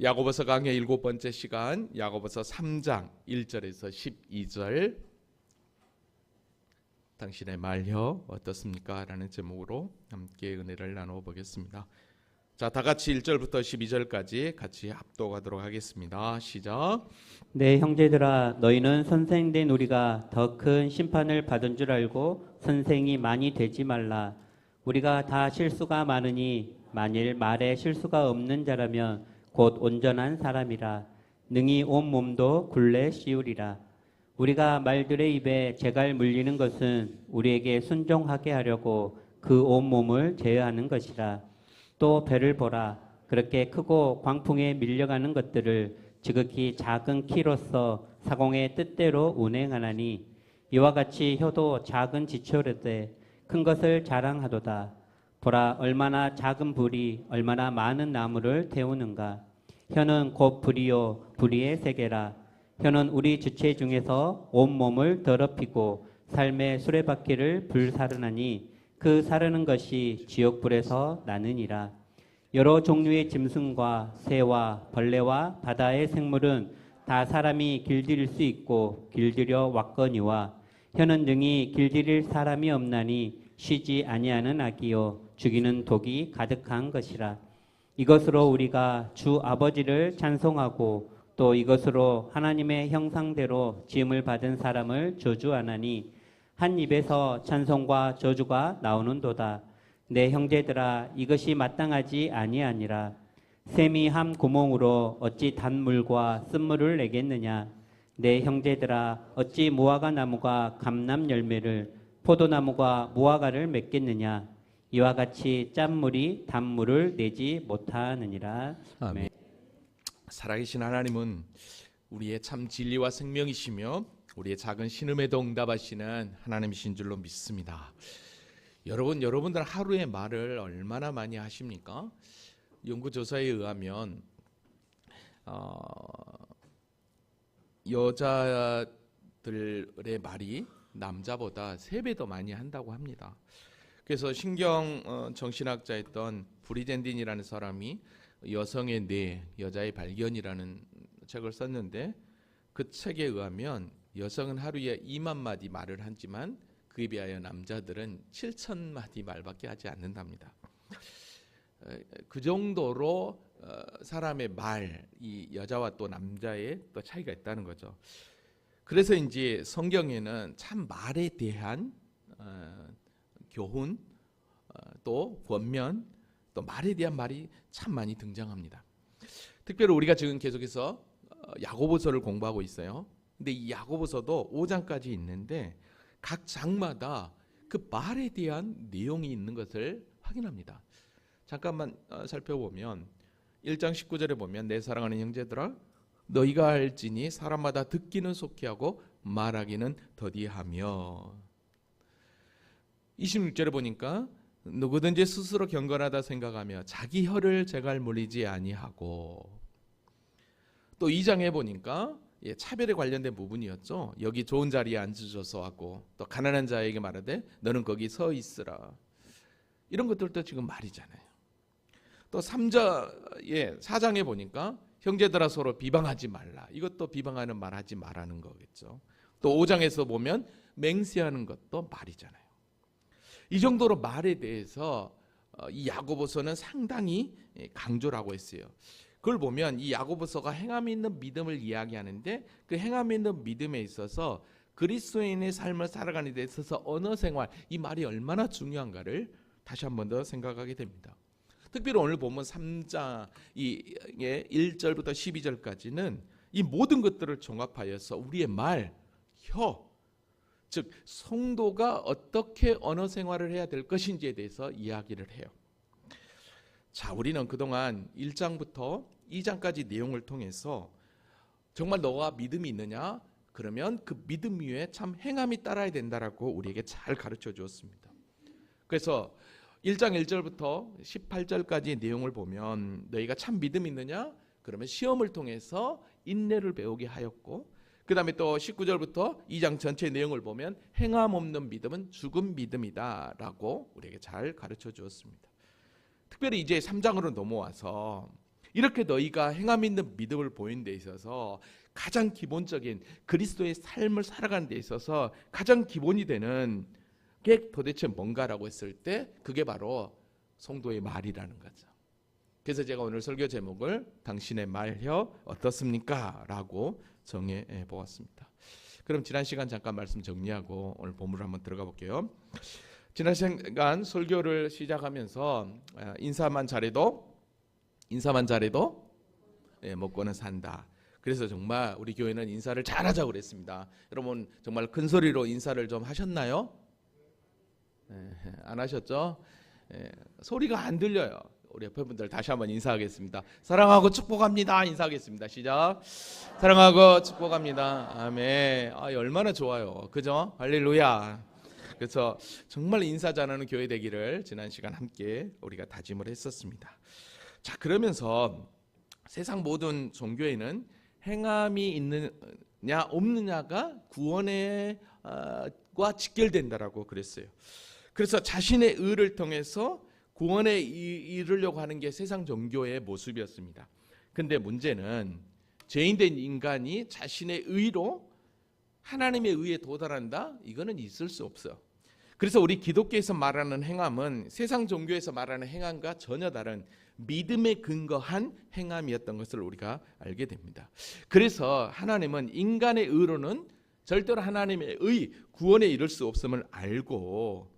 야고보서 강의 7번째 시간, 야고보서 3장 1절에서 12절. 당신의 말혀 어떻습니까? 라는 제목으로 함께 은혜를 나누어 보겠습니다. 자, 다 같이 1절부터 12절까지 같이 합독하도록 하겠습니다. 시작. 내 형제들아, 너희는 선생된 우리가 더 큰 심판을 받은 줄 알고 선생이 많이 되지 말라. 우리가 다 실수가 많으니 만일 말에 실수가 없는 자라면 곧 온전한 사람이라. 능히 온 몸도 굴레 씌우리라. 우리가 말들의 입에 재갈 물리는 것은 우리에게 순종하게 하려고 그 온 몸을 제어하는 것이라. 또 배를 보라. 그렇게 크고 광풍에 밀려가는 것들을 지극히 작은 키로서 사공의 뜻대로 운행하나니 이와 같이 혀도 작은 지초로되 큰 것을 자랑하도다. 보라, 얼마나 작은 불이 얼마나 많은 나무를 태우는가. 혀는 곧 불이요 불의의 세계라. 혀는 우리 주체 중에서 온 몸을 더럽히고 삶의 수레바퀴를 불사르나니 그 사르는 것이 지옥불에서 나느니라. 여러 종류의 짐승과 새와 벌레와 바다의 생물은 다 사람이 길들일 수 있고 길들여 왔거니와 혀는 능히 길들일 사람이 없나니 쉬지 아니하는 악이요 죽이는 독이 가득한 것이라. 이것으로 우리가 주 아버지를 찬송하고 또 이것으로 하나님의 형상대로 지음을 받은 사람을 저주하나니 한 입에서 찬송과 저주가 나오는도다. 내 형제들아, 이것이 마땅하지 아니하니라. 샘이 한 구멍으로 어찌 단물과 쓴물을 내겠느냐. 내 형제들아, 어찌 무화과 나무가 감람 열매를 포도나무가 무화과를 맺겠느냐. 이와 같이 짠물이 단물을 내지 못하느니라. 아멘. 살아계신 하나님은 우리의 참 진리와 생명이시며 우리의 작은 신음에도 응답하시는 하나님이신 줄로 믿습니다. 여러분들 하루에 말을 얼마나 많이 하십니까? 연구조사에 의하면 여자들의 말이 남자보다 3배 더 많이 한다고 합니다. 그래서 신경 정신학자였던 브리젠딘이라는 사람이 여성의 뇌, 여자의 발견이라는 책을 썼는데 그 책에 의하면 여성은 하루에 2만 마디 말을 하지만 그에 비하여 남자들은 7천 마디 말밖에 하지 않는답니다. 그 정도로 사람의 말, 이 여자와 또 남자의 또 차이가 있다는 거죠. 그래서 이제 성경에는 참 말에 대한 교훈, 또 권면, 또 말에 대한 말이 참 많이 등장합니다. 특별히 우리가 지금 계속해서 야고보서를 공부하고 있어요. 근데 이 야고보서도 5장까지 있는데 각 장마다 그 말에 대한 내용이 있는 것을 확인합니다. 잠깐만 살펴보면 1장 19절에 보면 내 사랑하는 형제들아, 너희가 알지니 사람마다 듣기는 속히 하고 말하기는 더디하며. 26절에 보니까 누구든지 스스로 경건하다 생각하며 자기 혀를 재갈 물리지 아니하고. 또 2장에 보니까 차별에 관련된 부분이었죠. 여기 좋은 자리에 앉으셔서 하고 또 가난한 자에게 말하되 너는 거기 서 있으라. 이런 것들도 지금 말이잖아요. 또 4장에 보니까 형제들아 서로 비방하지 말라. 이것도 비방하는 말 하지 말라는 거겠죠. 또 5장에서 보면 맹세하는 것도 말이잖아요. 이 정도로 말에 대해서 이 야고보서는 상당히 강조를 하고 있어요. 그걸 보면 이 야고보서가 행함이 있는 믿음을 이야기하는데 그 행함이 있는 믿음에 있어서 그리스도인의 삶을 살아가는 데 있어서 언어 생활, 이 말이 얼마나 중요한가를 다시 한 번 더 생각하게 됩니다. 특별히 오늘 보면 3장 1절부터 12절까지는 이 모든 것들을 종합하여서 우리의 말, 혀, 즉 성도가 어떻게 언어 생활을 해야 될 것인지에 대해서 이야기를 해요. 자, 우리는 그동안 1장부터 2장까지 내용을 통해서 정말 너가 믿음이 있느냐? 그러면 그 믿음 위에 참 행함이 따라야 된다라고 우리에게 잘 가르쳐 주었습니다. 그래서 1장 1절부터 18절까지의 내용을 보면 너희가 참 믿음이 있느냐? 그러면 시험을 통해서 인내를 배우게 하였고, 그 다음에 또 19절부터 2장 전체 내용을 보면 행함 없는 믿음은 죽은 믿음이다 라고 우리에게 잘 가르쳐 주었습니다. 특별히 이제 3장으로 넘어와서 이렇게 너희가 행함 있는 믿음을 보이는 데 있어서 가장 기본적인 그리스도의 삶을 살아가는 데 있어서 가장 기본이 되는 게 도대체 뭔가라고 했을 때 그게 바로 성도의 말이라는 거죠. 그래서 제가 오늘 설교 제목을 당신의 말혀 어떻습니까? 라고 정해 보았습니다. 그럼 지난 시간 잠깐 말씀 정리하고 오늘 본문으로 한번 들어가 볼게요. 지난 시간 설교를 시작하면서 인사만 잘해도 먹고는 산다. 그래서 정말 우리 교회는 인사를 잘하자고 그랬습니다. 여러분 정말 큰 소리로 인사를 좀 하셨나요? 안 하셨죠? 소리가 안 들려요. 우리 옆에 분들 다시 한번 인사하겠습니다. 사랑하고 축복합니다. 인사하겠습니다. 시작. 사랑하고 축복합니다. 아멘. 얼마나 좋아요. 그죠? 할렐루야. 그래서 정말 인사 잘하는 교회 되기를 지난 시간 함께 우리가 다짐을 했었습니다. 자, 그러면서 세상 모든 종교에는 행함이 있느냐 없느냐가 구원과 직결된다라고 그랬어요. 그래서 자신의 의를 통해서 구원에 이르려고 하는 게 세상 종교의 모습이었습니다. 근데 문제는 죄인된 인간이 자신의 의로 하나님의 의에 도달한다? 이거는 있을 수 없어요. 그래서 우리 기독교에서 말하는 행함은 세상 종교에서 말하는 행함과 전혀 다른 믿음에 근거한 행함이었던 것을 우리가 알게 됩니다. 그래서 하나님은 인간의 의로는 절대로 하나님의 의, 구원에 이를 수 없음을 알고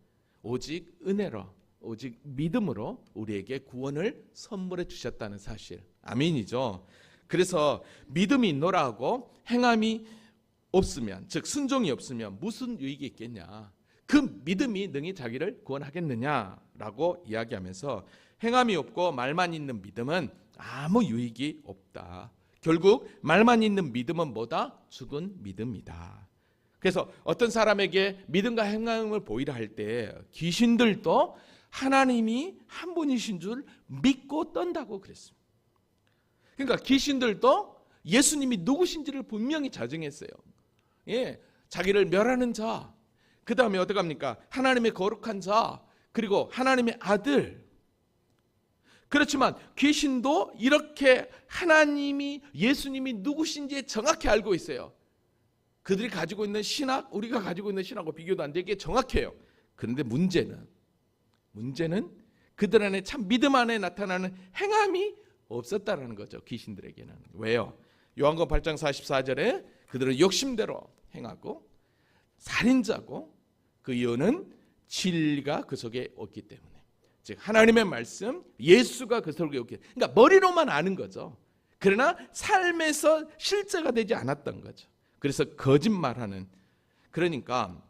오직 은혜로, 오직 믿음으로 우리에게 구원을 선물해 주셨다는 사실. 아멘이죠. 그래서 믿음이 있노라 하고 행함이 없으면, 즉 순종이 없으면 무슨 유익이 있겠냐. 그 믿음이 능히 자기를 구원하겠느냐라고 이야기하면서 행함이 없고 말만 있는 믿음은 아무 유익이 없다. 결국 말만 있는 믿음은 뭐다? 죽은 믿음이다. 그래서 어떤 사람에게 믿음과 행함을 보이라 할 때 귀신들도 하나님이 한 분이신 줄 믿고 떤다고 그랬습니다. 그러니까 귀신들도 예수님이 누구신지를 분명히 자정했어요. 자기를 멸하는 자, 그 다음에 어떻게 합니까? 하나님의 거룩한 자, 그리고 하나님의 아들. 그렇지만 귀신도 이렇게 하나님이, 예수님이 누구신지 정확히 알고 있어요. 그들이 가지고 있는 신학, 우리가 가지고 있는 신학과 비교도 안 되게 정확해요. 그런데 문제는 그들 안에 참 믿음 안에 나타나는 행함이 없었다라는 거죠. 귀신들에게는. 왜요? 요한복음 8장 44절에 그들은 욕심대로 행하고 살인자고 그 이유는 진리가 그 속에 없기 때문에. 즉 하나님의 말씀, 예수가 그 속에 없기 때문에. 그러니까 머리로만 아는 거죠. 그러나 삶에서 실제가 되지 않았던 거죠. 그래서 거짓말하는, 그러니까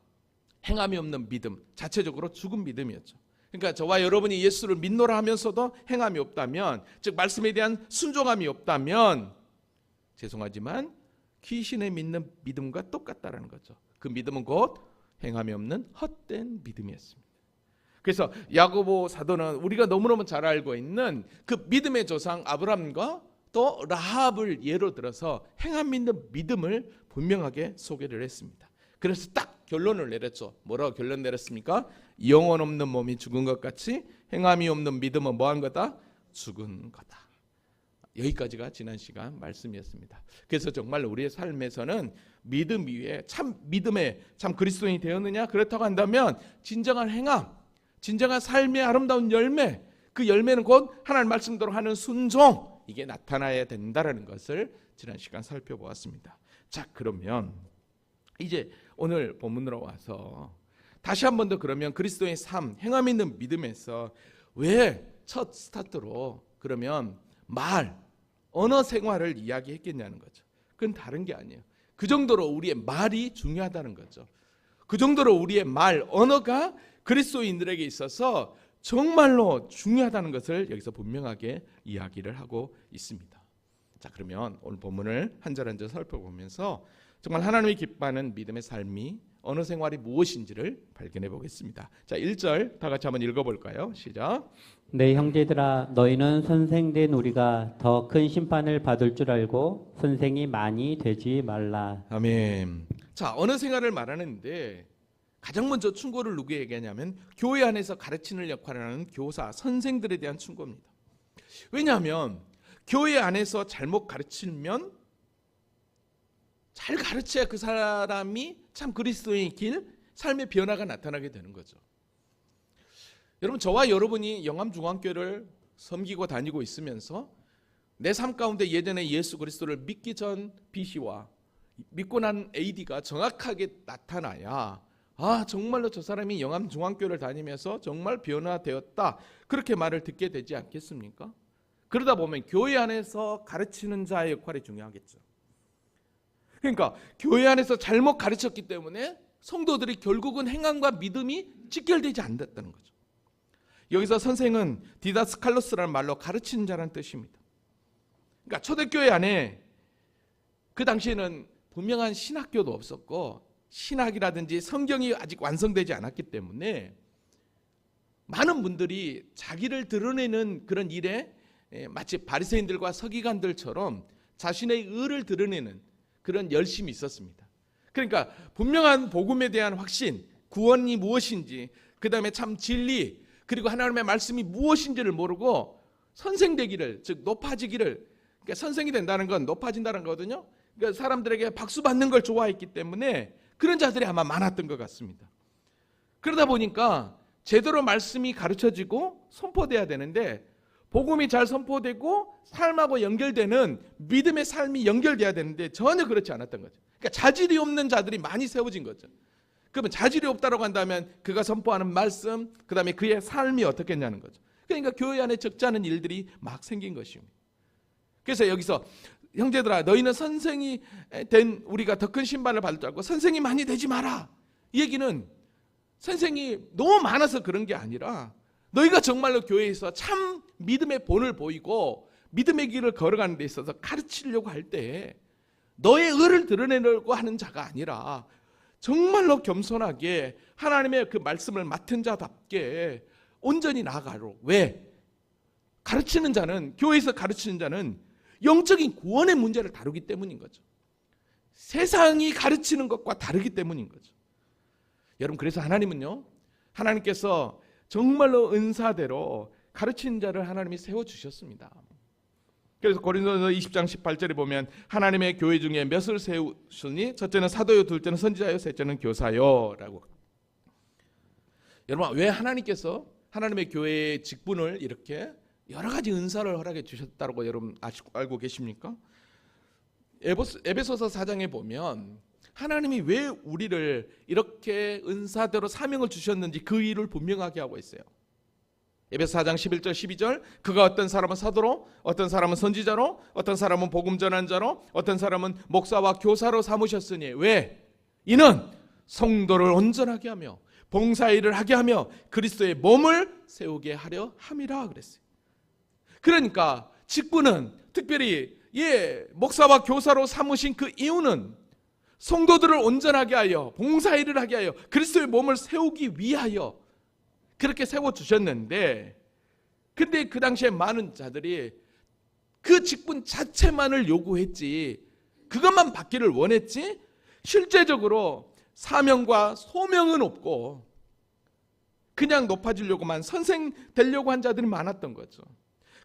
행함이 없는 믿음, 자체적으로 죽은 믿음이었죠. 그러니까 저와 여러분이 예수를 믿노라 하면서도 행함이 없다면, 즉 말씀에 대한 순종함이 없다면 죄송하지만 귀신의 믿는 믿음과 똑같다라는 거죠. 그 믿음은 곧 행함이 없는 헛된 믿음이었습니다. 그래서 야고보 사도는 우리가 너무너무 잘 알고 있는 그 믿음의 조상 아브라함과 또 라합을 예로 들어서 행함 있는 믿음을 분명하게 소개를 했습니다. 그래서 딱 결론을 내렸죠. 뭐라고 결론 내렸습니까? 영혼 없는 몸이 죽은 것 같이 행함이 없는 믿음은 뭐한 거다? 죽은 거다. 여기까지가 지난 시간 말씀이었습니다. 그래서 정말 우리의 삶에서는 믿음 위에 참 믿음에 참 그리스도인이 되었느냐? 그렇다고 한다면 진정한 행함, 진정한 삶의 아름다운 열매, 그 열매는 곧 하나님 말씀대로 하는 순종, 이게 나타나야 된다라는 것을 지난 시간 살펴보았습니다. 자, 그러면 이제 오늘 본문으로 와서 다시 한 번 더 그러면 그리스도의 삶, 행함 있는 믿음에서 왜 첫 스타트로 그러면 말, 언어 생활을 이야기했겠냐는 거죠. 그건 다른 게 아니에요. 그 정도로 우리의 말이 중요하다는 거죠. 그 정도로 우리의 말, 언어가 그리스도인들에게 있어서 정말로 중요하다는 것을 여기서 분명하게 이야기를 하고 있습니다. 자, 그러면 오늘 본문을 한 절 한 절 살펴보면서 정말 하나님이 기뻐하는 믿음의 삶이 언어 생활이 무엇인지를 발견해 보겠습니다. 자, 1절 다 같이 한번 읽어볼까요? 시작. 내 형제들아 너희는 선생된 우리가 더 큰 심판을 받을 줄 알고 선생이 많이 되지 말라. 아멘. 자, 언어 생활을 말하는데 가장 먼저 충고를 누구에게 하냐면 교회 안에서 가르치는 역할을 하는 교사, 선생들에 대한 충고입니다. 왜냐하면 교회 안에서 잘못 가르치면 잘 가르쳐야 그 사람이 참 그리스도의 길, 삶의 변화가 나타나게 되는 거죠. 여러분, 저와 여러분이 영암중앙교회를 섬기고 다니고 있으면서 내 삶 가운데 예전에 예수 그리스도를 믿기 전 BC와 믿고 난 AD가 정확하게 나타나야 정말로 저 사람이 영암중앙교회를 다니면서 정말 변화되었다, 그렇게 말을 듣게 되지 않겠습니까? 그러다 보면 교회 안에서 가르치는 자의 역할이 중요하겠죠. 그러니까 교회 안에서 잘못 가르쳤기 때문에 성도들이 결국은 행함과 믿음이 직결되지 않았다는 거죠. 여기서 선생은 디다스칼로스라는 말로 가르치는 자라는 뜻입니다. 그러니까 초대교회 안에 그 당시에는 분명한 신학교도 없었고 신학이라든지 성경이 아직 완성되지 않았기 때문에 많은 분들이 자기를 드러내는 그런 일에 마치 바리새인들과 서기관들처럼 자신의 의를 드러내는 그런 열심이 있었습니다. 그러니까 분명한 복음에 대한 확신, 구원이 무엇인지, 그 다음에 참 진리, 그리고 하나님의 말씀이 무엇인지를 모르고 선생되기를, 즉 높아지기를, 그러니까 선생이 된다는 건 높아진다는 거거든요. 그러니까 사람들에게 박수 받는 걸 좋아했기 때문에 그런 자들이 아마 많았던 것 같습니다. 그러다 보니까 제대로 말씀이 가르쳐지고 선포돼야 되는데 복음이 잘 선포되고 삶하고 연결되는 믿음의 삶이 연결돼야 되는데 전혀 그렇지 않았던 거죠. 그러니까 자질이 없는 자들이 많이 세워진 거죠. 그러면 자질이 없다고 한다면 그가 선포하는 말씀, 그 다음에 그의 삶이 어떻겠냐는 거죠. 그러니까 교회 안에 적지 않은 일들이 막 생긴 것입니다. 그래서 여기서 형제들아, 너희는 선생이 된 우리가 더 큰 신반을 받을 줄 알고 선생이 많이 되지 마라. 이 얘기는 선생이 너무 많아서 그런 게 아니라 너희가 정말로 교회에서 참 믿음의 본을 보이고 믿음의 길을 걸어가는 데 있어서 가르치려고 할 때 너의 의를 드러내려고 하는 자가 아니라 정말로 겸손하게 하나님의 그 말씀을 맡은 자답게 온전히 나아가로. 왜? 가르치는 자는, 교회에서 가르치는 자는 영적인 구원의 문제를 다루기 때문인 거죠. 세상이 가르치는 것과 다르기 때문인 거죠. 여러분, 그래서 하나님은요, 하나님께서 정말로 은사대로 가르치는 자를 하나님이 세워주셨습니다. 그래서 고린도서 20장 18절에 보면 하나님의 교회 중에 몇을 세우시니 첫째는 사도요, 둘째는 선지자요, 셋째는 교사요 라고. 여러분, 왜 하나님께서 하나님의 교회의 직분을 이렇게 여러 가지 은사를 허락해 주셨다고 여러분 알고 계십니까? 에베소서 4장에 보면 하나님이 왜 우리를 이렇게 은사대로 사명을 주셨는지 그 이유를 분명하게 하고 있어요. 에베소 4장 11절 12절, 그가 어떤 사람은 사도로, 어떤 사람은 선지자로, 어떤 사람은 복음 전한 자로, 어떤 사람은 목사와 교사로 삼으셨으니. 왜? 이는 성도를 온전하게 하며 봉사일을 하게 하며 그리스도의 몸을 세우게 하려 함이라 그랬어요. 그러니까 직분은 특별히 목사와 교사로 삼으신 그 이유는 성도들을 온전하게 하여 봉사일을 하게 하여 그리스도의 몸을 세우기 위하여 그렇게 세워주셨는데, 근데 그 당시에 많은 자들이 그 직분 자체만을 요구했지, 그것만 받기를 원했지 실제적으로 사명과 소명은 없고 그냥 높아지려고만 선생 되려고 한 자들이 많았던 거죠.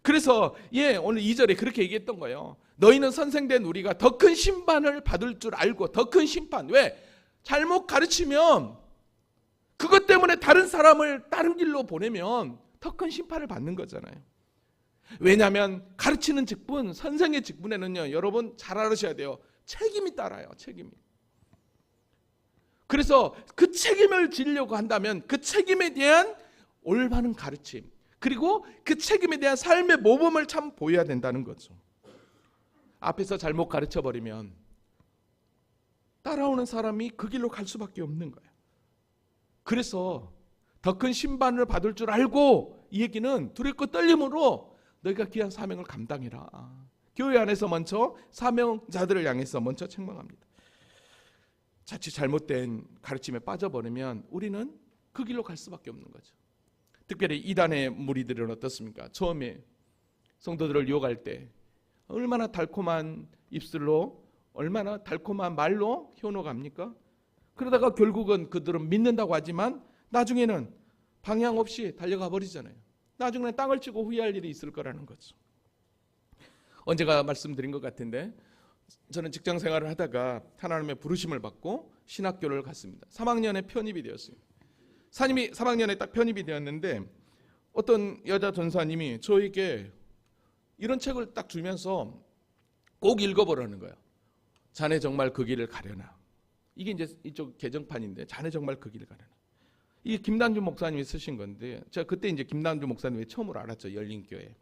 그래서 오늘 2절에 그렇게 얘기했던 거예요. 너희는 선생된 우리가 더 큰 심판을 받을 줄 알고. 더 큰 심판. 왜? 잘못 가르치면, 그것 때문에 다른 사람을 다른 길로 보내면 더 큰 심판을 받는 거잖아요. 왜냐하면 가르치는 직분, 선생의 직분에는요, 여러분 잘 알으셔야 돼요. 책임이 따라요. 책임이. 그래서 그 책임을 지려고 한다면 그 책임에 대한 올바른 가르침, 그리고 그 책임에 대한 삶의 모범을 참 보여야 된다는 거죠. 앞에서 잘못 가르쳐버리면 따라오는 사람이 그 길로 갈 수밖에 없는 거예요. 그래서 더 큰 심판을 받을 줄 알고, 이 얘기는 두렵고 떨림으로 너희가 귀한 사명을 감당해라. 교회 안에서 먼저 사명자들을 향해서 먼저 책망합니다. 자칫 잘못된 가르침에 빠져버리면 우리는 그 길로 갈 수밖에 없는 거죠. 특별히 이단의 무리들은 어떻습니까? 처음에 성도들을 유혹할 때 얼마나 달콤한 입술로, 얼마나 달콤한 말로 현혹합니까? 그러다가 결국은 그들은 믿는다고 하지만 나중에는 방향 없이 달려가 버리잖아요. 나중에는 땅을 치고 후회할 일이 있을 거라는 거죠. 언제가 말씀드린 것 같은데 저는 직장 생활을 하다가 하나님의 부르심을 받고 신학교를 갔습니다. 3학년에 편입이 되었어요. 3학년에 딱 편입이 되었는데 어떤 여자 전사님이 저에게 이런 책을 딱 주면서 꼭 읽어보라는 거예요. 자네 정말 그 길을 가려나. 이게 이제 이쪽 개정판인데 자네 정말 그 길을 가려나. 이게 김단주 목사님이 쓰신 건데 제가 그때 이제 김단주 목사님이 처음으로 알았죠. 열린교회.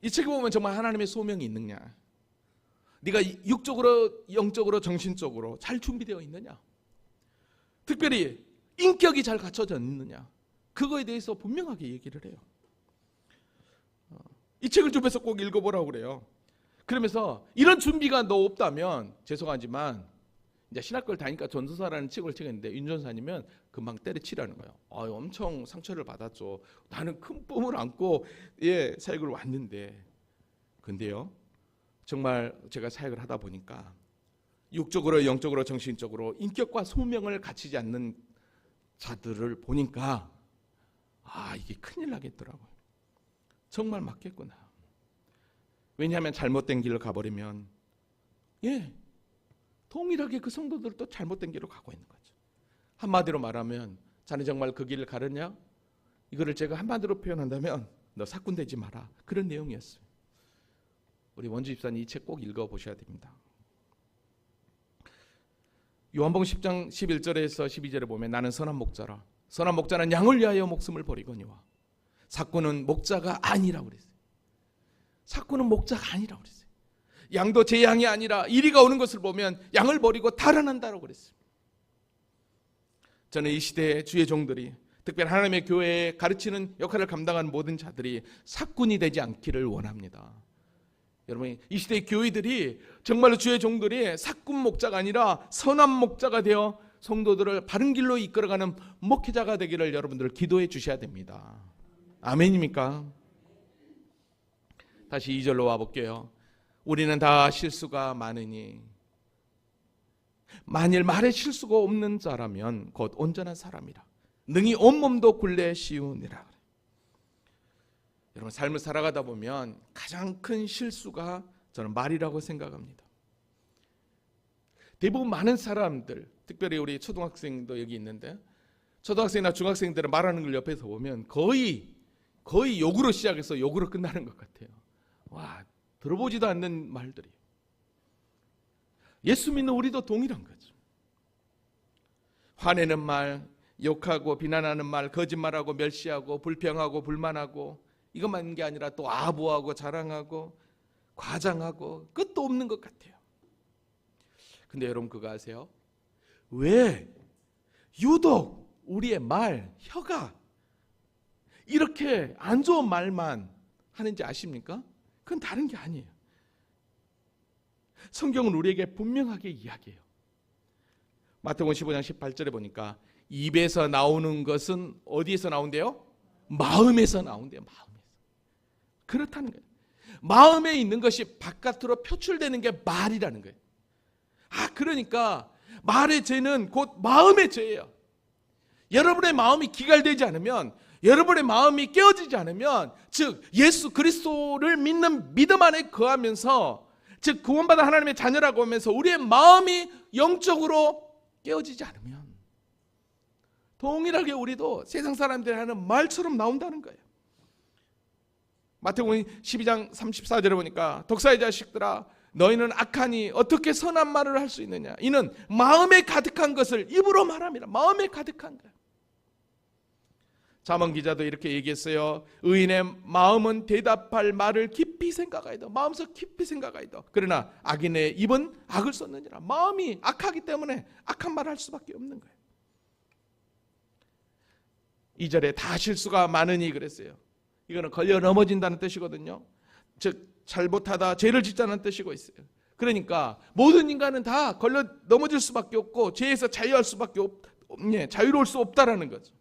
이 책을 보면 정말 하나님의 소명이 있느냐. 네가 육적으로 영적으로 정신적으로 잘 준비되어 있느냐. 특별히 인격이 잘 갖춰져 있느냐. 그거에 대해서 분명하게 얘기를 해요. 이 책을 주면서 꼭 읽어보라고 그래요. 그러면서 이런 준비가 너 없다면 죄송하지만 이제 신학교를 다니까 전도사라는 책을 책했는데 윤 전사님은 금방 때려치라는 거예요. 엄청 상처를 받았죠. 나는 큰 쁨을 안고 사역을 왔는데 근데요. 정말 제가 사역을 하다 보니까 육적으로 영적으로 정신적으로 인격과 소명을 갖추지 않는 자들을 보니까 이게 큰일 나겠더라고요. 정말 맞겠구나. 왜냐하면 잘못된 길을 가버리면 동일하게 그 성도들도 잘못된 길로 가고 있는 거죠. 한마디로 말하면 자네 정말 그 길을 가르냐? 이거를 제가 한마디로 표현한다면 너 사꾼 되지 마라. 그런 내용이었어요. 우리 원주 집사님 이 책 꼭 읽어보셔야 됩니다. 요한복음 10장 11절에서 12절에 보면 나는 선한 목자라. 선한 목자는 양을 위하여 목숨을 버리거니와 사꾼은 목자가 아니라고 그랬어요. 사꾼은 목자가 아니라고 그랬어요. 양도 제 양이 아니라 이리가 오는 것을 보면 양을 버리고 달아난다고 그랬어요. 저는 이 시대의 주의 종들이 특별히 하나님의 교회에 가르치는 역할을 감당하는 모든 자들이 사꾼이 되지 않기를 원합니다. 여러분 이 시대의 교회들이 정말로 주의 종들이 사꾼 목자가 아니라 선한 목자가 되어 성도들을 바른 길로 이끌어가는 목회자가 되기를 여러분들 기도해 주셔야 됩니다. 아멘입니까? 다시 2절로 와볼게요. 우리는 다 실수가 많으니 만일 말에 실수가 없는 자라면 곧 온전한 사람이라 능히 온몸도 굴레 씌우니라. 여러분 삶을 살아가다 보면 가장 큰 실수가 저는 말이라고 생각합니다. 대부분 많은 사람들, 특별히 우리 초등학생도 여기 있는데 초등학생이나 중학생들은 말하는 걸 옆에서 보면 거의 욕으로 시작해서 욕으로 끝나는 것 같아요. 들어보지도 않는 말들이. 예수 믿는 우리도 동일한 거죠. 화내는 말, 욕하고 비난하는 말, 거짓말하고 멸시하고 불평하고 불만하고 이것만 있는 게 아니라 또 아부하고 자랑하고 과장하고 끝도 없는 것 같아요. 근데 여러분 그거 아세요? 왜 유독 우리의 말, 혀가 이렇게 안 좋은 말만 하는지 아십니까? 그건 다른 게 아니에요. 성경은 우리에게 분명하게 이야기해요. 마태복음 15장 18절에 보니까 입에서 나오는 것은 어디에서 나온대요? 마음에서 나온대요. 마음에서. 그렇다는 거예요. 마음에 있는 것이 바깥으로 표출되는 게 말이라는 거예요. 그러니까 말의 죄는 곧 마음의 죄예요. 여러분의 마음이 기갈되지 않으면, 여러분의 마음이 깨어지지 않으면, 즉 예수 그리스도를 믿는 믿음 안에 거하면서, 즉 구원받은 하나님의 자녀라고 하면서 우리의 마음이 영적으로 깨어지지 않으면 동일하게 우리도 세상 사람들이 하는 말처럼 나온다는 거예요. 마태복음 12장 34절에 보니까 독사의 자식들아 너희는 악하니 어떻게 선한 말을 할 수 있느냐. 이는 마음에 가득한 것을 입으로 말합니다. 마음에 가득한 거예요. 잠언 기자도 이렇게 얘기했어요. 의인의 마음은 대답할 말을 깊이 생각하이다. 마음속 깊이 생각하이다. 그러나 악인의 입은 악을 쏟느니라. 마음이 악하기 때문에 악한 말을 할 수밖에 없는 거예요. 2절에 다 실수가 많으니 그랬어요. 이거는 걸려 넘어진다는 뜻이거든요. 즉 잘못하다 죄를 짓자는 뜻이고 있어요. 그러니까 모든 인간은 다 걸려 넘어질 수밖에 없고 죄에서 자유할 수밖에 자유로울 수 없다라는 거죠.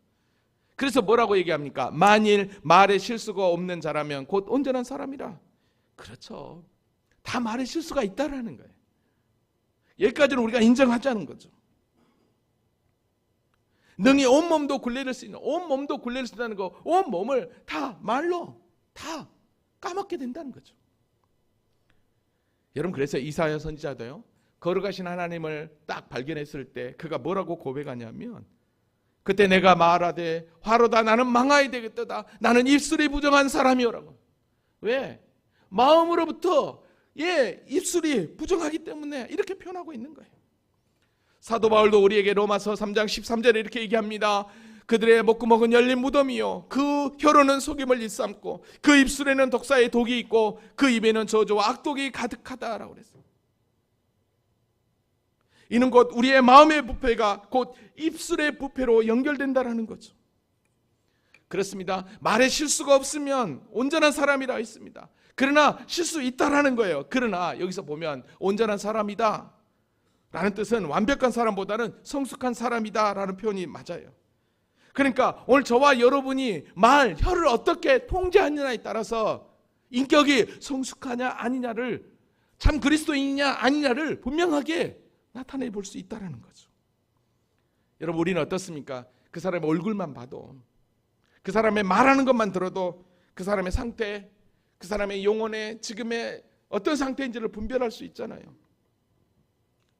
그래서 뭐라고 얘기합니까? 만일 말에 실수가 없는 자라면 곧 온전한 사람이라. 그렇죠. 다 말에 실수가 있다라는 거예요. 여기까지는 우리가 인정하자는 거죠. 능히 온몸도 굴레를 쓰는, 온몸도 굴레를 쓴다는 거, 온몸을 다 말로 다 까먹게 된다는 거죠. 여러분, 그래서 이사야 선지자도요, 걸어가신 하나님을 딱 발견했을 때 그가 뭐라고 고백하냐면, 그때 내가 말하되 화로다 나는 망하야 되겠다. 나는 입술이 부정한 사람이오라고. 왜? 마음으로부터 입술이 부정하기 때문에 이렇게 표현하고 있는 거예요. 사도 바울도 우리에게 로마서 3장 13절에 이렇게 얘기합니다. 그들의 목구멍은 열린 무덤이요 그 혀로는 속임을 일삼고 그 입술에는 독사의 독이 있고 그 입에는 저주와 악독이 가득하다라고 그랬어요. 이는 곧 우리의 마음의 부패가 곧 입술의 부패로 연결된다라는 거죠. 그렇습니다. 말에 실수가 없으면 온전한 사람이라 했습니다. 그러나 실수 있다라는 거예요. 그러나 여기서 보면 온전한 사람이다 라는 뜻은 완벽한 사람보다는 성숙한 사람이다 라는 표현이 맞아요. 그러니까 오늘 저와 여러분이 혀를 어떻게 통제하느냐에 따라서 인격이 성숙하냐 아니냐를, 참 그리스도인이냐 아니냐를 분명하게 나타내 볼 수 있다는 거죠. 여러분, 우리는 어떻습니까? 그 사람의 얼굴만 봐도, 그 사람의 말하는 것만 들어도 그 사람의 상태, 그 사람의 영혼의 지금의 어떤 상태인지를 분별할 수 있잖아요.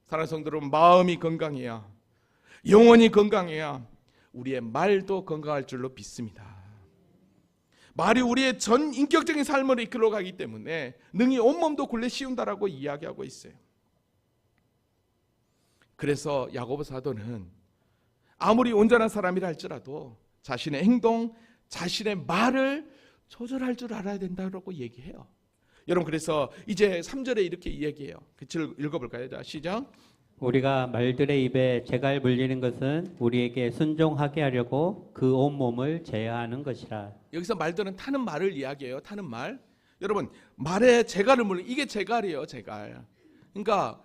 사랑하는 성도 여러분, 마음이 건강해야, 영혼이 건강해야 우리의 말도 건강할 줄로 믿습니다. 말이 우리의 전 인격적인 삶을 이끌어가기 때문에 능히 온몸도 굴레 씌운다라고 이야기하고 있어요. 그래서 야고보 사도는 아무리 온전한 사람이라 할지라도 자신의 행동, 자신의 말을 조절할 줄 알아야 된다고 얘기해요. 여러분, 그래서 이제 3절에 이렇게 얘기해요. 그 글 읽어볼까요? 자, 시작. 우리가 말들의 입에 재갈 물리는 것은 우리에게 순종하게 하려고 그 온몸을 제어하는 것이라. 여기서 말들은 타는 말을 이야기해요. 타는 말. 여러분, 말에 재갈을 물리, 이게 재갈이에요. 재갈. 그러니까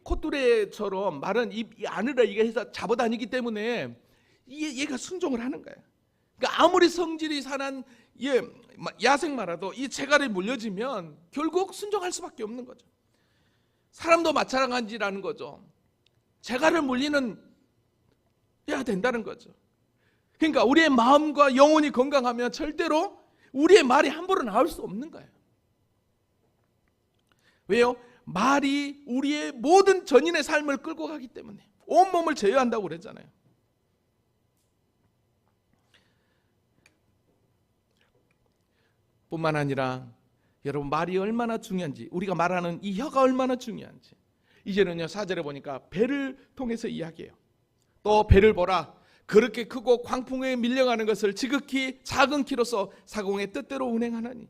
콧뚜레처럼 말은 이 안으로 이게 해서 잡아다니기 때문에 얘가 순종을 하는 거예요. 그러니까 아무리 성질이 산한 야생마라도 이 재갈에 물려지면 결국 순종할 수밖에 없는 거죠. 사람도 마찬가지라는 거죠. 재갈을 물리는 해야 된다는 거죠. 그러니까 우리의 마음과 영혼이 건강하면 절대로 우리의 말이 함부로 나올 수 없는 거예요. 왜요? 말이 우리의 모든 전인의 삶을 끌고 가기 때문에 온몸을 제어한다고 그랬잖아요. 뿐만 아니라 여러분, 말이 얼마나 중요한지, 우리가 말하는 이 혀가 얼마나 중요한지 이제는요 4절에 보니까 배를 통해서 이야기해요. 또 배를 보라, 그렇게 크고 광풍에 밀려가는 것을 지극히 작은 키로서 사공의 뜻대로 운행하나니.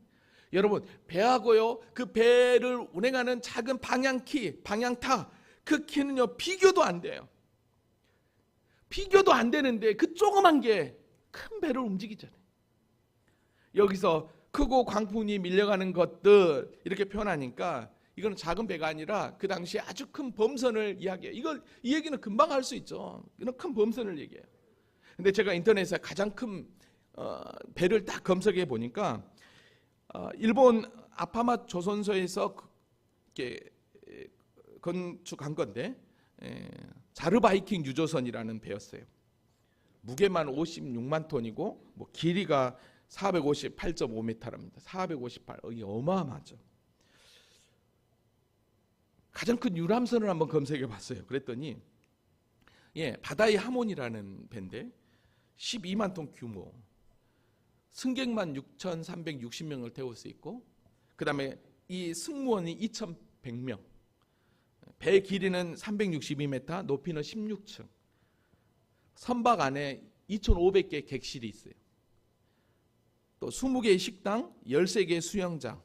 여러분, 배하고요 그 배를 운행하는 작은 방향키, 방향타, 그 키는요 비교도 안 돼요. 비교도 안 되는데 그 조그만 게 큰 배를 움직이잖아요. 여기서 크고 광풍이 밀려가는 것들 이렇게 표현하니까 이건 작은 배가 아니라 그 당시에 아주 큰 범선을 이야기해요. 이 얘기는 금방 할 수 있죠. 이건 큰 범선을 얘기해요. 근데 제가 인터넷에 가장 큰 배를 딱 검색해 보니까 일본 아파마 조선소에서 건축한 건데 자르바이킹 유조선이라는 배였어요. 무게만 56만 톤이고 뭐 길이가 458.5m랍니다. 458, 이게 어마어마하죠. 가장 큰 유람선을 한번 검색해 봤어요. 그랬더니 바다의 하몬이라는 배인데 12만 톤 규모, 승객만 6,360명을 태울 수 있고, 그 다음에 이 승무원이 2,100명, 배 길이는 362m, 높이는 16층, 선박 안에 2,500개 객실이 있어요. 또 20개의 식당, 13개의 수영장,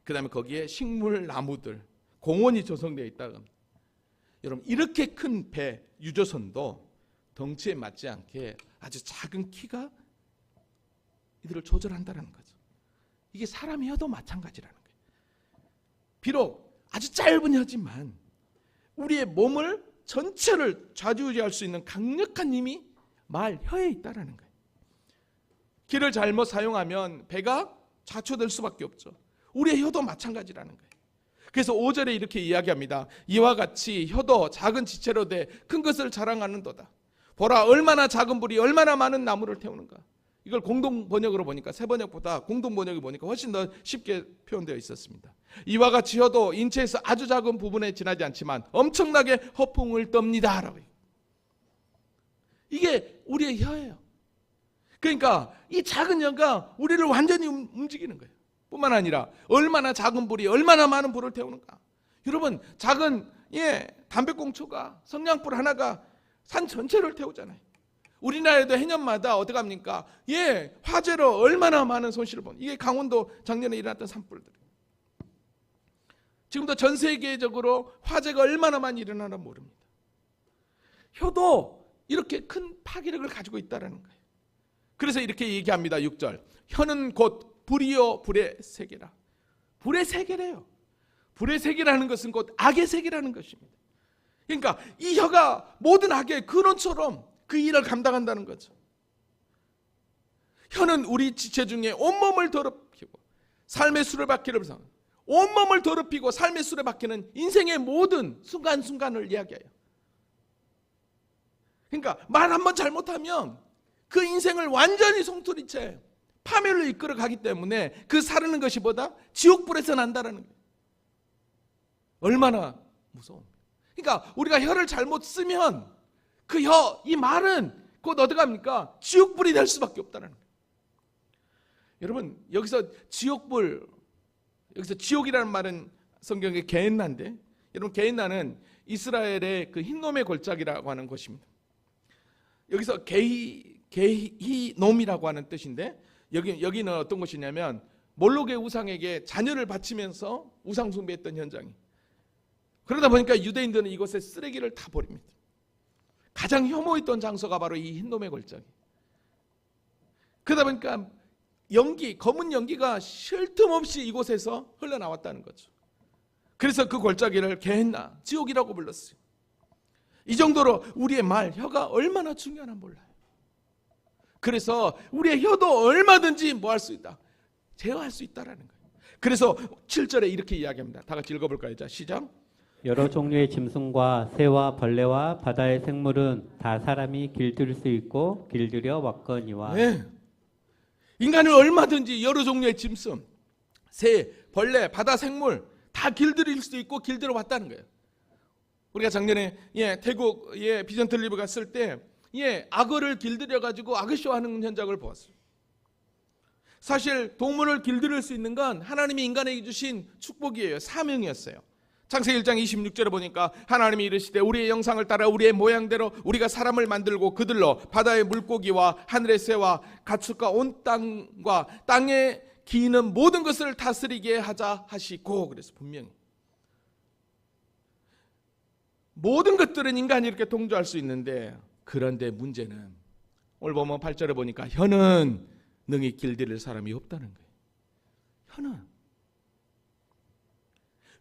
그 다음에 거기에 식물, 나무들, 공원이 조성되어 있다. 여러분, 이렇게 큰 배, 유조선도 덩치에 맞지 않게 아주 작은 키가 이들을 조절한다는 거죠. 이게 사람의 혀도 마찬가지라는 거예요. 비록 아주 짧은 혀지만 우리의 몸을 전체를 좌지우지할 수 있는 강력한 힘이 말, 혀에 있다는 거예요. 키를 잘못 사용하면 배가 좌초될 수밖에 없죠. 우리의 혀도 마찬가지라는 거예요. 그래서 5절에 이렇게 이야기합니다. 이와 같이 혀도 작은 지체로 돼 큰 것을 자랑하는도다. 보라, 얼마나 작은 불이 얼마나 많은 나무를 태우는가. 이걸 공동 번역으로 보니까 새 번역보다 공동 번역이 보니까 훨씬 더 쉽게 표현되어 있었습니다. 이와 같이 혀도 인체에서 아주 작은 부분에 지나지 않지만 엄청나게 허풍을 떱니다라고. 이게 우리의 혀예요. 그러니까 이 작은 혀가 우리를 완전히 움직이는 거예요. 뿐만 아니라 얼마나 작은 불이 얼마나 많은 불을 태우는가. 여러분, 작은 담배꽁초가, 성냥불 하나가 산 전체를 태우잖아요. 우리나라에도 해년마다 어떻게 합니까? 화재로 얼마나 많은 손실을 본. 이게 강원도 작년에 일어났던 산불들. 지금도 전 세계적으로 화재가 얼마나 많이 일어나나 모릅니다. 혀도 이렇게 큰 파괴력을 가지고 있다는 거예요. 그래서 이렇게 얘기합니다. 6절. 혀는 곧 불이요 불의 세계라. 불의 세계래요. 불의 세계라는 것은 곧 악의 세계라는 것입니다. 그러니까 이 혀가 모든 악의 근원처럼 그 일을 감당한다는 거죠. 혀는 우리 지체 중에 온몸을 더럽히고 삶의 수레 바퀴를 온몸을 더럽히고 삶의 수레 바퀴는 인생의 모든 순간순간을 이야기해요. 그러니까 말 한번 잘못하면 그 인생을 완전히 송두리째 파멸로 이끌어 가기 때문에 그 사르는 것이 보다 지옥불에서 난다라는 거예요. 얼마나 무서워. 그러니까 우리가 혀를 잘못 쓰면 그 이 말은 곧 어디 갑니까? 지옥불이 될 수밖에 없다는 거예요. 여러분, 여기서 지옥불, 여기서 지옥이라는 말은 성경에 게헨나인데, 여러분 게헨나는 이스라엘의 그 흰놈의 골짜기라고 하는 곳입니다. 여기서 게히놈이라고 하는 뜻인데, 여기는 어떤 곳이냐면 몰록의 우상에게 자녀를 바치면서 우상 숭배했던 현장이. 그러다 보니까 유대인들은 이곳에 쓰레기를 다 버립니다. 가장 혐오했던 장소가 바로 이 흰놈의 골짜기. 그러다 보니까 검은 연기가 쉴 틈 없이 이곳에서 흘러나왔다는 거죠. 그래서 그 골짜기를 게헨나, 지옥이라고 불렀어요. 이 정도로 우리의 말, 혀가 얼마나 중요하나 몰라요. 그래서 우리의 혀도 얼마든지 뭐 할 수 있다? 제어할 수 있다라는 거예요. 그래서 7절에 이렇게 이야기합니다. 다 같이 읽어볼까요? 자, 시작. 여러 종류의 짐승과 새와 벌레와 바다의 생물은 다 사람이 길들일 수 있고 길들여 왔거니와. 네. 인간은 얼마든지 여러 종류의 짐승, 새, 벌레, 바다 생물 다 길들일 수도 있고 길들여 왔다는 거예요. 우리가 작년에 태국 비전트 리브 갔을 때 악어를 길들여 가지고 악어쇼 하는 현장을 보았어요. 사실 동물을 길들일 수 있는 건 하나님이 인간에게 주신 축복이에요. 사명이었어요. 창세기 1장 26절에 보니까 하나님이 이르시되 우리의 영상을 따라 우리의 모양대로 우리가 사람을 만들고 그들로 바다의 물고기와 하늘의 새와 가축과 온 땅과 땅에 기는 모든 것을 다스리게 하자 하시고. 그래서 분명히 모든 것들은 인간이 이렇게 동조할 수 있는데, 그런데 문제는 오늘 보면 8절에 보니까 혀는 능히 길들일 사람이 없다는 거예요. 혀는.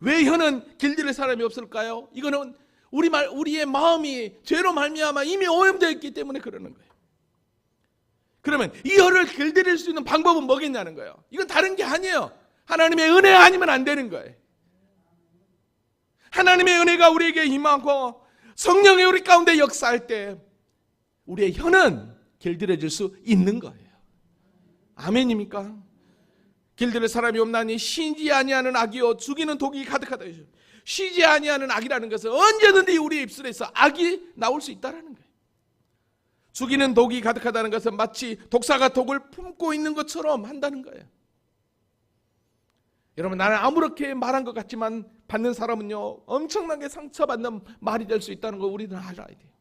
왜 혀는 길들일 사람이 없을까요? 이거는 우리의 마음이 죄로 말미암아 이미 오염되어 있기 때문에 그러는 거예요. 그러면 이 혀를 길들일 수 있는 방법은 뭐겠냐는 거예요. 이건 다른 게 아니에요. 하나님의 은혜 아니면 안 되는 거예요. 하나님의 은혜가 우리에게 임하고 성령이 우리 가운데 역사할 때 우리의 혀는 길들여질 수 있는 거예요. 아멘입니까? 길들일 사람이 없나니 쉬지 아니하는 악이요 죽이는 독이 가득하다. 쉬지 아니하는 악이라는 것은 언제든지 우리 입술에서 악이 나올 수 있다는 거예요. 죽이는 독이 가득하다는 것은 마치 독사가 독을 품고 있는 것처럼 한다는 거예요. 여러분, 나는 아무렇게 말한 것 같지만 받는 사람은요 엄청나게 상처받는 말이 될 수 있다는 거 우리는 알아야 돼요.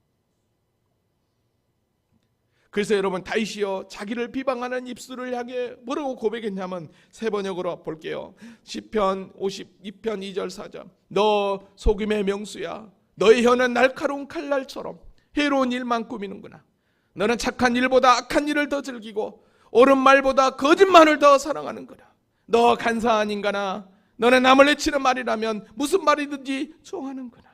그래서 여러분, 다윗이요 자기를 비방하는 입술을 향해 뭐라고 고백했냐면 새 번역으로 볼게요. 시편 52편 2절 4절. 너 속임의 명수야. 너의 혀는 날카로운 칼날처럼 해로운 일만 꾸미는구나. 너는 착한 일보다 악한 일을 더 즐기고 옳은 말보다 거짓말을 더 사랑하는구나. 너 간사한 인간아, 너는 남을 해치는 말이라면 무슨 말이든지 좋아하는구나.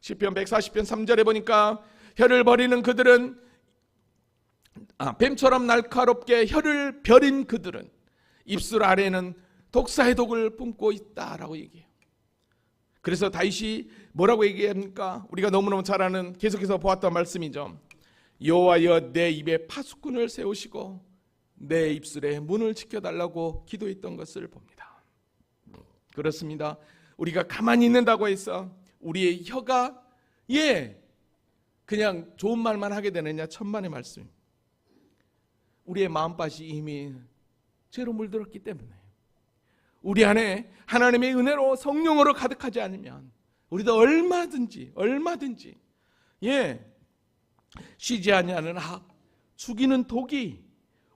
시편 140편 3절에 보니까 혀를 버리는 그들은 뱀처럼 날카롭게 혀를 벼린 그들은 입술 아래에는 독사의 독을 뿜고 있다라고 얘기해요. 그래서 다윗이 뭐라고 얘기합니까? 우리가 너무너무 잘 아는, 계속해서 보았던 말씀이죠. 여호와여 내 입에 파수꾼을 세우시고 내 입술에 문을 지켜달라고 기도했던 것을 봅니다. 그렇습니다. 우리가 가만히 있는다고 해서 우리의 혀가 그냥 좋은 말만 하게 되느냐? 천만의 말씀. 우리의 마음밭이 이미 죄로 물들었기 때문에 우리 안에 하나님의 은혜로 성령으로 가득하지 않으면 우리도 얼마든지 쉬지 아니하는 악, 죽이는 독이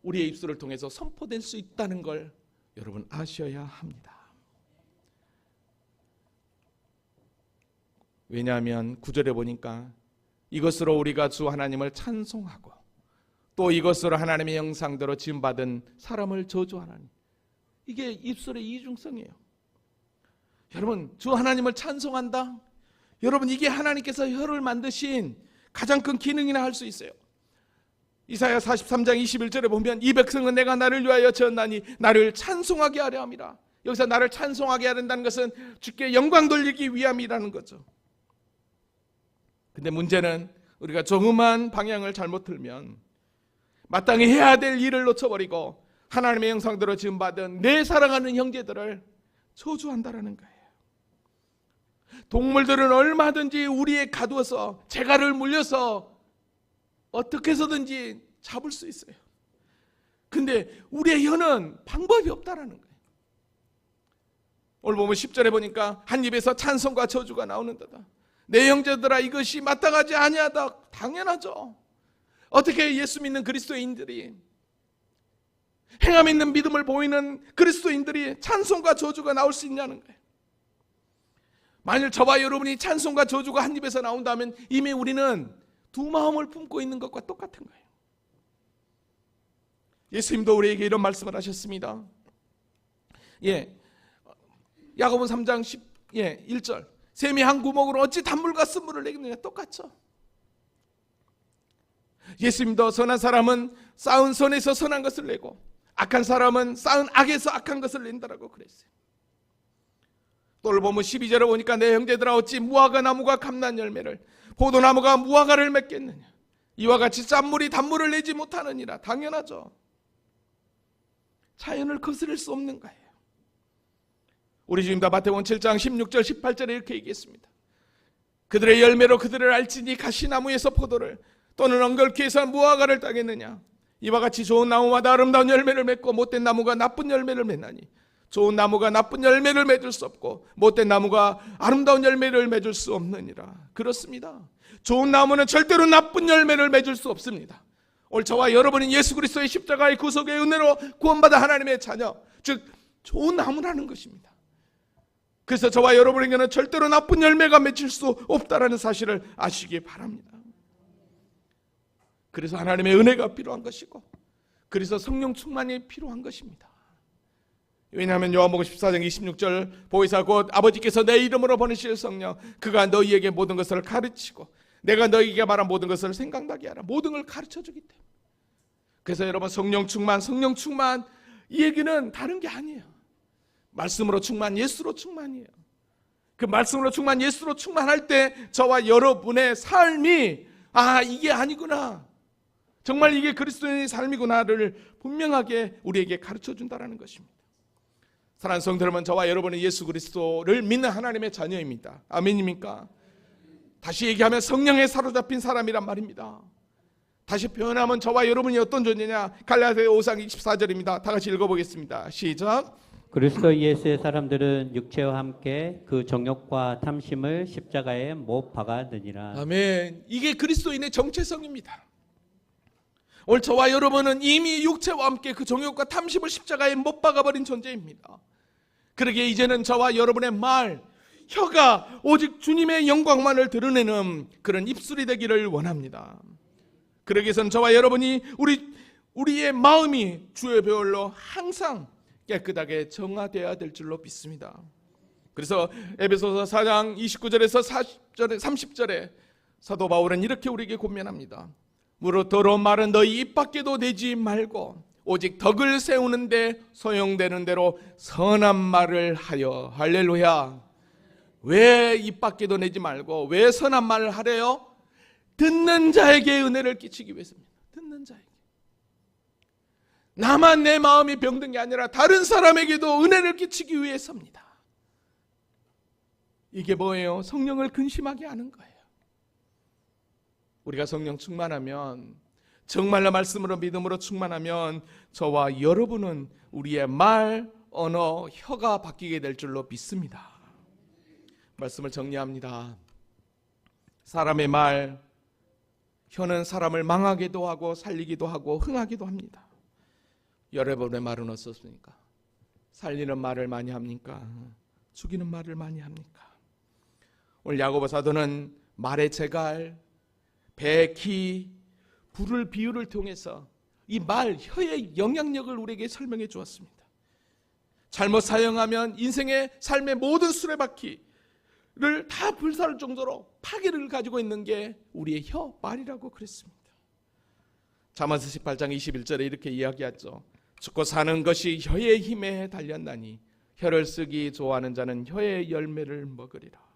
우리의 입술을 통해서 선포될 수 있다는 걸 여러분 아셔야 합니다. 왜냐하면 9절에 보니까 이것으로 우리가 주 하나님을 찬송하고 또 이것으로 하나님의 형상대로 지음받은 사람을 저주하나니, 이게 입술의 이중성이에요. 여러분, 주 하나님을 찬송한다? 여러분, 이게 하나님께서 혀를 만드신 가장 큰 기능이나 할 수 있어요. 이사야 43장 21절에 보면 이 백성은 내가 나를 위하여 지었나니 나를 찬송하게 하려 함이라. 여기서 나를 찬송하게 하는다는 것은 주께 영광 돌리기 위함이라는 거죠. 근데 문제는 우리가 조그만 방향을 잘못 틀면 마땅히 해야 될 일을 놓쳐버리고 하나님의 형상대로 지음받은 내 사랑하는 형제들을 저주한다라는 거예요. 동물들은 얼마든지 우리에 가두어서 재갈을 물려서 어떻게 해서든지 잡을 수 있어요. 근데 우리의 혀는 방법이 없다라는 거예요. 오늘 보면 10절에 보니까 한 입에서 찬송과 저주가 나오는도다. 내 형제들아 이것이 마땅하지 아니하다. 당연하죠. 어떻게 예수 믿는 그리스도인들이, 행함 있는 믿음을 보이는 그리스도인들이 찬송과 저주가 나올 수 있냐는 거예요. 만일 저와 여러분이 찬송과 저주가 한 입에서 나온다면 이미 우리는 두 마음을 품고 있는 것과 똑같은 거예요. 예수님도 우리에게 이런 말씀을 하셨습니다. 야고보 3장 1절 샘이 한 구멍으로 어찌 단물과 쓴물을 내겠느냐. 똑같죠. 예수님도 선한 사람은 쌓은 선에서 선한 것을 내고 악한 사람은 쌓은 악에서 악한 것을 낸다라고 그랬어요. 또 오늘 보면 12절에 보니까 내 형제들아 어찌 무화과 나무가 감난 열매를 포도나무가 무화과를 맺겠느냐. 이와 같이 짠물이 단물을 내지 못하느니라. 당연하죠. 자연을 거스릴 수 없는 거예요. 우리 주님도 마태복음 7장 16절 18절에 이렇게 얘기했습니다. 그들의 열매로 그들을 알지니 가시나무에서 포도를 또는 엉겅퀴에서 무화과를 따겠느냐. 이와 같이 좋은 나무마다 아름다운 열매를 맺고 못된 나무가 나쁜 열매를 맺나니 좋은 나무가 나쁜 열매를 맺을 수 없고 못된 나무가 아름다운 열매를 맺을 수 없느니라. 그렇습니다. 좋은 나무는 절대로 나쁜 열매를 맺을 수 없습니다. 오늘 저와 여러분은 예수 그리스도의 십자가의 구속의 은혜로 구원받아 하나님의 자녀, 즉 좋은 나무라는 것입니다. 그래서 저와 여러분에게는 절대로 나쁜 열매가 맺힐 수 없다는 사실을 아시기 바랍니다. 그래서 하나님의 은혜가 필요한 것이고 그래서 성령 충만이 필요한 것입니다. 왜냐하면 요한복음 14장 26절 보혜사 곧 아버지께서 내 이름으로 보내실 성령 그가 너희에게 모든 것을 가르치고 내가 너희에게 말한 모든 것을 생각나게 하라. 모든 걸 가르쳐주기 때문에. 그래서 여러분 성령 충만 이 얘기는 다른 게 아니에요. 말씀으로 충만, 예수로 충만이에요. 그 말씀으로 충만, 예수로 충만할 때 저와 여러분의 삶이 이게 아니구나, 정말 이게 그리스도인의 삶이구나를 분명하게 우리에게 가르쳐준다는 것입니다. 사랑하는 성도 여러분, 저와 여러분은 예수 그리스도를 믿는 하나님의 자녀입니다. 아멘입니까? 다시 얘기하면 성령에 사로잡힌 사람이란 말입니다. 다시 표현하면 저와 여러분이 어떤 존재냐. 갈라디아 5장 24절입니다. 다 같이 읽어보겠습니다. 시작. 그리스도 예수의 사람들은 육체와 함께 그 정욕과 탐심을 십자가에 못 박아느니라. 아멘. 이게 그리스도인의 정체성입니다. 오늘 저와 여러분은 이미 육체와 함께 그 정욕과 탐심을 십자가에 못 박아버린 존재입니다. 그러기에 이제는 저와 여러분의 말, 혀가 오직 주님의 영광만을 드러내는 그런 입술이 되기를 원합니다. 그러기 위해서는 저와 여러분이 우리의 마음이 주의 배울로 항상 깨끗하게 정화되어야 될 줄로 믿습니다. 그래서 에베소서 4장 29절에서 40절에 30절에 사도 바울은 이렇게 우리에게 권면합니다. 무릇 더러운 말은 너희 입 밖에도 내지 말고 오직 덕을 세우는데 소용되는 대로 선한 말을 하여. 할렐루야. 왜 입 밖에도 내지 말고 왜 선한 말을 하래요? 듣는 자에게 은혜를 끼치기 위해서입니다. 듣는 자에게. 나만 내 마음이 병든 게 아니라 다른 사람에게도 은혜를 끼치기 위해서입니다. 이게 뭐예요? 성령을 근심하게 하는 거예요. 우리가 성령 충만하면, 정말로 말씀으로 믿음으로 충만하면 저와 여러분은 우리의 말, 언어, 혀가 바뀌게 될 줄로 믿습니다. 말씀을 정리합니다. 사람의 말, 혀는 사람을 망하기도 하고 살리기도 하고 흥하기도 합니다. 여러분의 말은 어떻습니까? 살리는 말을 많이 합니까? 죽이는 말을 많이 합니까? 오늘 야고보 사도는 말의 재갈, 배의 키, 불을 비유를 통해서 이 말, 혀의 영향력을 우리에게 설명해 주었습니다. 잘못 사용하면 인생의 삶의 모든 수레바퀴를 다 불살을 정도로 파괴를 가지고 있는 게 우리의 혀, 말이라고 그랬습니다. 잠언서 18장 21절에 이렇게 이야기하죠. 죽고 사는 것이 혀의 힘에 달렸나니 혀를 쓰기 좋아하는 자는 혀의 열매를 먹으리라.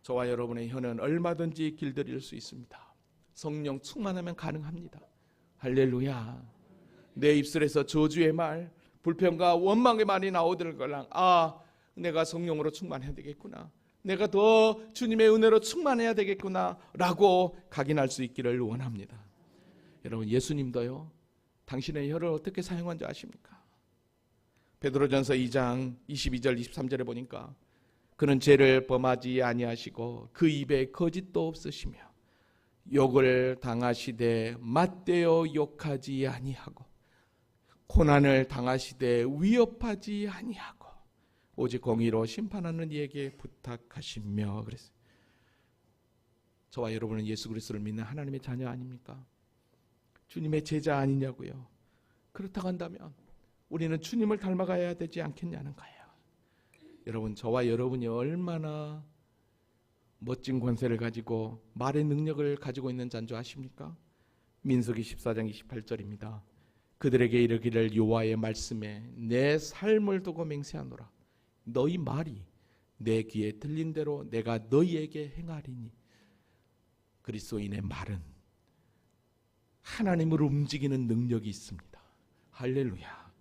저와 여러분의 혀는 얼마든지 길들일 수 있습니다. 성령 충만하면 가능합니다. 할렐루야. 내 입술에서 저주의 말, 불평과 원망의 말이 나오들 거랑 내가 성령으로 충만해야 되겠구나, 내가 더 주님의 은혜로 충만해야 되겠구나 라고 각인할 수 있기를 원합니다. 여러분, 예수님도요, 당신의 혀를 어떻게 사용한지 아십니까? 베드로전서 2장 22절 23절에 보니까 그는 죄를 범하지 아니하시고 그 입에 거짓도 없으시며 욕을 당하시되 맞대어 욕하지 아니하고 고난을 당하시되 위협하지 아니하고 오직 공의로 심판하는 이에게 부탁하시며 그랬어요. 저와 여러분은 예수 그리스도를 믿는 하나님의 자녀 아닙니까? 주님의 제자 아니냐고요. 그렇다고 한다면 우리는 주님을 닮아가야 되지 않겠냐는 거예요. 여러분, 저와 여러분이 얼마나 멋진 권세를 가지고 말의 능력을 가지고 있는 자인 줄 아십니까? 민수기 14장 28절입니다. 그들에게 이르기를 여호와의 말씀에 내 삶을 두고 맹세하노라. 너희 말이 내 귀에 들린 대로 내가 너희에게 행하리니. 그리스도인의 말은 하나님을 움직이는 능력이 있습니다. 할렐루야.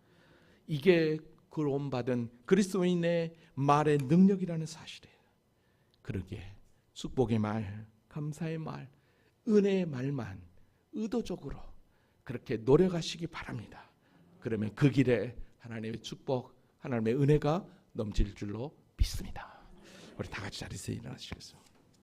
이게 구원받은 그리스도인의 말의 능력이라는 사실이에요. 그러기에 축복의 말, 감사의 말, 은혜의 말만 의도적으로 그렇게 노력하시기 바랍니다. 그러면 그 길에 하나님의 축복, 하나님의 은혜가 넘칠 줄로 믿습니다. 우리 다 같이 자리에서 일어나시겠습니다.